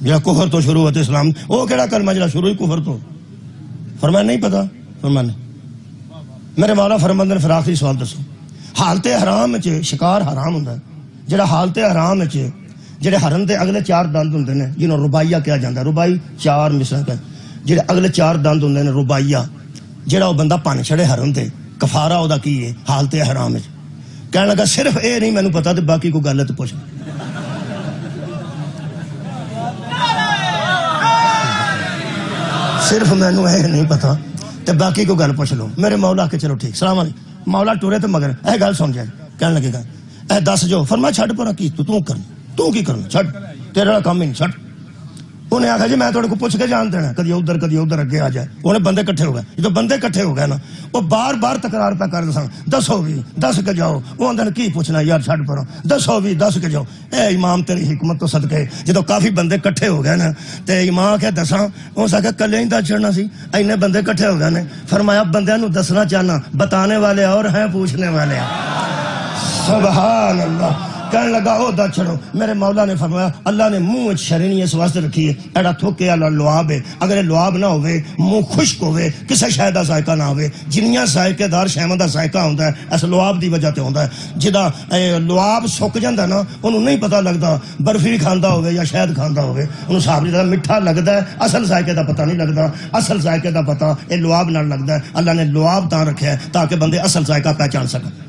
جڑا کفر تو شروع ہوتے اسلام وہ کیڑا کلمہ جڑا شروع ہی کفر تو فرمایا نہیں پتا فرمایا میرے مولا فرماتے ہیں پھر آخری سوال دسو حالت حرام وچ شکار حرام ہوندا ہے جڑا حالت حرام وچ جڑے حرم دے اگلے 4 دند ہوندے نے جنہوں ربائیہ کہا جاندا ہے ربائی 4 مثلا کہ جڑے اگلے 4 دند ہوندے نے ربائیہ جڑا وہ بندہ پن چھڑے حرم تے کفارہ او دا کی ہے حالت حرام وچ کہنے لگا صرف اے نہیں مینوں پتا تے باقی کوئی گل تے پوچھ صرف مینوں یہ نہیں پتا تے باقی کو گل پوچھ لو میرے مولا کے چلو ٹھیک سلام علیکم مولا ٹورے تے مگر اے گل سن جائے کہنے لگے گا اے دس جو فرمایا چھڈ پرا کی تو کرنا تو کی کرنا چھڈ تیرا کام ہی نہیں چھڈ انہیں آخیا جی میں تھوڑے کو پوچھ کے جان دینا کدی ادھر اگے آ جائے انہیں بندے کٹھے ہو گئے جب بندے کٹھے ہو گئے نا وہ بار بار تکرار پہ کر سن دسو بھی دس کے جاؤ وہ آدھے کی پوچھنا یار چھڈ پرو دسو بھی دس کے جاؤ اے امام تیری حکمت تو صدقے جدو کافی بندے کٹھے ہو گئے نا تے امام آخیا دساں اس آخیا کلے ہی دس چڑھنا سی اینے بندے کٹھے ہو گئے نے فرمایا بندیاں نو دسنا چاہنا بتانے والے اور ہیں پوچھنے والے سبحان اللہ کہنے لگا او دا چھڑو میرے مولا نے فرمایا اللہ نے منہ شرینی اس واسطے رکھی ہے ایڈا تھوکے والا لعاب ہے اگر لعاب نہ ہوئے منہ خشک ہوئے کسے شے دا ذائقہ نہ ہوئے جنیاں ذائقے دار شیواں دا ذائقہ ہوندا ہے اس لعاب دی وجہ تے ہوندا ہے جدا لعاب سک جاندا نا اونوں نہیں پتہ لگدا برفی کھاندا ہوئے یا شہد کھاندا ہوئے اونوں صاحب جدا میٹھا لگدا ہے اصل ذائقے دا پتہ نہیں لگدا اصل ذائقے دا پتہ اے لعاب نال لگدا ہے اللہ نے لعاب تاں رکھیا ہے تاکہ بندے اصل ذائقہ پہچان سکن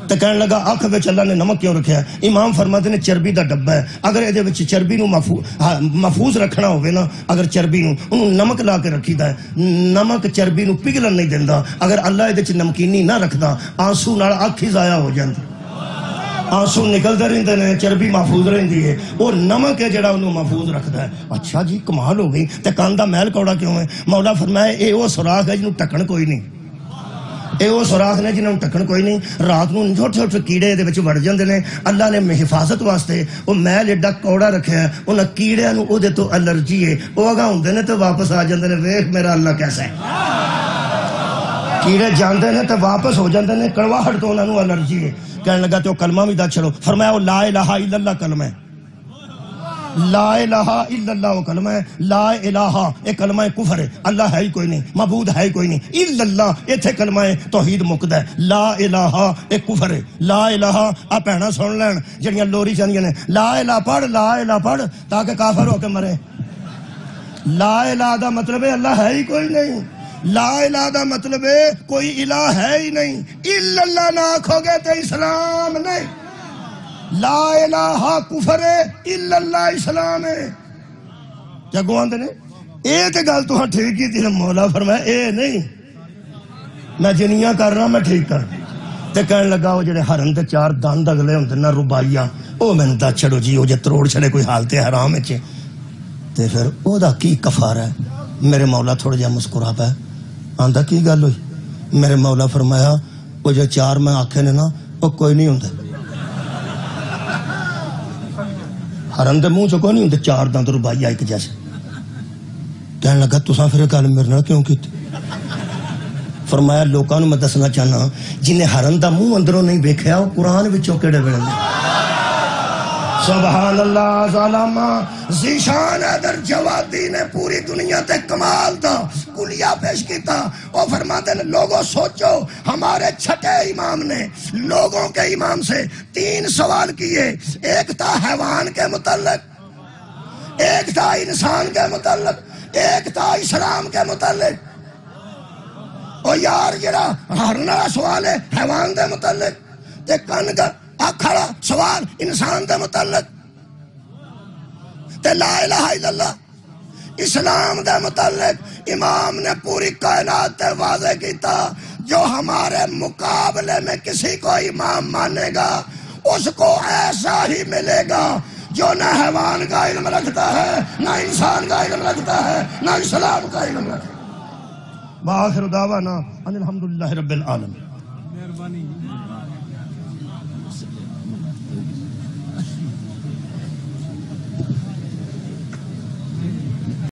تو کہنے لگا آنکھ وچ اللہ نے نمک کیوں رکھا ہے امام فرماتے نے چربی دا ڈبا ہے اگر یہ وچ چربی نو محفوظ رکھنا ہوئے نا اگر چربی نو انہوں نمک لا کے رکھی دا ہے نمک چربی نو پگھلن نہیں دیندا اگر اللہ یہ نمکینی نہ رکھدا آنسو نال اکھ ہی ضائع ہو جاندی آنسو نکلتے رہتے ہیں چربی محفوظ رہتی ہے اور نمک ہے جڑا انہوں محفوظ رکھتا ہے اچھا جی کمال ہو گئی تے کان دا محل کوڑا کیوں ہے مولا فرمایا اے وہ سوراخ ہے جنوں ٹکن کوئی نہیں اے وہ سوراخ نے جنہوں ٹکن کوئی نہیں رات نو چھوٹے چھوٹے کیڑے دے وچ وڑ جاندے نے اللہ نے حفاظت واسطے وہ محل ایڈا کوڑا رکھیا ہے انہاں کیڑیاں نو او دے تو الرجی ہے او اگا ہوندے نے تے واپس آ جاندے نے ویکھ میرا اللہ کیسا ہے کیڑے جاندے نے تے واپس ہو جاندے نے کڑواہٹ تو انہاں نو الرجی ہے کہنے لگا تے کلمہ بھی دا چھڑو فرمایا وہ لا الہ الا اللہ کلمہ ہے لا الہ الا اللہ وہ کلمہ ہے لا الہ یہ کلمہ کفر ہے اللہ ہے ہی کوئی نہیں معبود ہے ہی کوئی نہیں الا اللہ ایتھے کلمہ توحید مکدا ہے لا الہ یہ کفر ہے لا الہ آ بھیڑاں سن لین جڑیاں لوری چاندیاں نے لا الہ پڑھ تاکہ کافر ہو کے مرے لا الہ دا مطلب ہے اللہ ہے ہی کوئی نہیں لا الہ دا مطلب ہے کوئی الہ ہے ہی نہیں الا اللہ نہ آکھو گے تو اسلام نہیں لا الہ کفر ہے الا اللہ اسلام ہے کیا گوان دے نے اے تے گل تو ہاں ٹھیک کی تھی مولا فرمایا اے نہیں میں جنیاں کر رہا میں ٹھیک کر تے کہنے لگا وہ جڑے حرم تے چار دند اگلے ہوندے نا ربائیاں او میں دا چھڑو جی او جے تروڑ چھڑے کوئی حالت حرام وچ تے پھر او دا کی کفارہ ہے میرے مولا تھوڑا جہا مسکرا پیا آندا کی گل ہوئی میرے مولا فرمایا وہ جو چار میں آکھے نے نا وہ کوئی نہیں ہوندے حرم دے منہ چ کوئی نہیں ہوندے چار دند ربائیاں ایک جیسے کہنے لگا تساں پھر گل میرے نال کیوں کیتی فرمایا لوکاں نوں میں دسنا چاہنا جنہیں حرم دا منہ اندروں نہیں ویکھیا وہ قرآن وچوں کیڑے ویلے سبحان اللہ ظالمہ ذیشان حیدر جوادی نے پوری دنیا تے کمال دا کلیہ پیش کیتا وہ فرماتے ہیں لوگوں سوچو ہمارے چھٹے امام نے لوگوں کے امام سے 3 سوال کیے ایک تھا حیوان کے متعلق ایک تھا انسان کے متعلق ایک تھا اسلام کے متعلق او یار جڑا ہرنا سوال ہے حیوان دے متعلق تے کن کا کھڑا سوال انسان دے متعلق تے لا الہ الا اللہ اسلام دے متعلق امام نے پوری کائنات تے واضح کیتا جو ہمارے مقابلے میں کسی کو امام مانے گا اس کو ایسا ہی ملے گا جو نہ حیوان کا علم رکھتا ہے نہ انسان کا علم رکھتا ہے نہ اسلام کا علم رکھتا ہے وآخر دعوانا ان الحمدللہ رب العالمین